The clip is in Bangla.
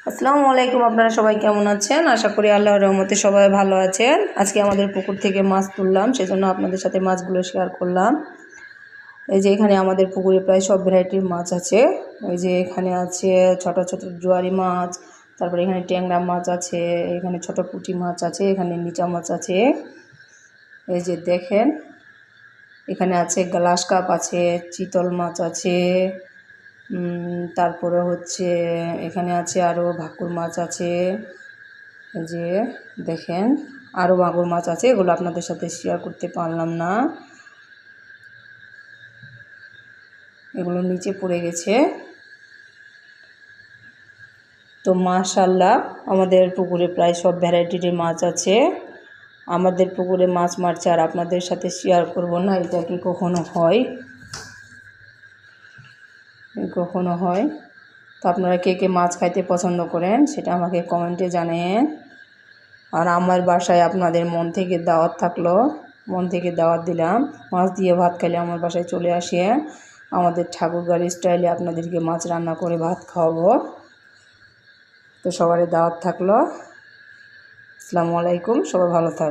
আসসালামু আলাইকুম। আপনারা সবাই কেমন আছেন? আশা করি আল্লাহর রহমতে সবাই ভালো আছেন। আজকে আমাদের পুকুর থেকে মাছ তুললাম, সেজন্য আপনাদের সাথে মাছগুলো শেয়ার করলাম। এই যে এখানে আমাদের পুকুরে প্রায় সব ভ্যারাইটির মাছ আছে। ওই যে এখানে আছে ছোট ছোট জোয়ারি মাছ, তারপরে এখানে ট্যাংরা মাছ আছে, এখানে ছোট পুঁটি মাছ আছে, এখানে নিচা মাছ আছে। এই যে দেখেন, এখানে আছে গ্লাস কাপ আছে, চিতল মাছ আছে, তারপরে হচ্ছে এখানে আছে আরও ভাকুর মাছ আছে। এই যে দেখেন, আরও মাগুর মাছ আছে, এগুলো আপনাদের সাথে শেয়ার করতে পারলাম না, এগুলো নিচে পড়ে গেছে। তো মাশাআল্লাহ, আমাদের পুকুরে প্রায় সব ভ্যারাইটির মাছ আছে। আমাদের পুকুরে মাছ মারছে আর আপনাদের সাথে শেয়ার করব না, এটা কি কখনো হয়? কখনো হয়? তো আপনারা কে কে মাছ খাইতে পছন্দ করেন সেটা আমাকে কমেন্টে জানেন। আর আমার বাসায় আপনাদের মন থেকে দাওয়াত থাকলো, মন থেকে দাওয়াত দিলাম, মাছ দিয়ে ভাত খাইলে আমার বাসায় চলে আসে। আমাদের ঠাকুরগাঁড়ি স্টাইলে আপনাদেরকে মাছ রান্না করে ভাত খাওয়াবো। তো সবারই দাওয়াত থাকলো। আসসালামু আলাইকুম, সবাই ভালো থাকবেন।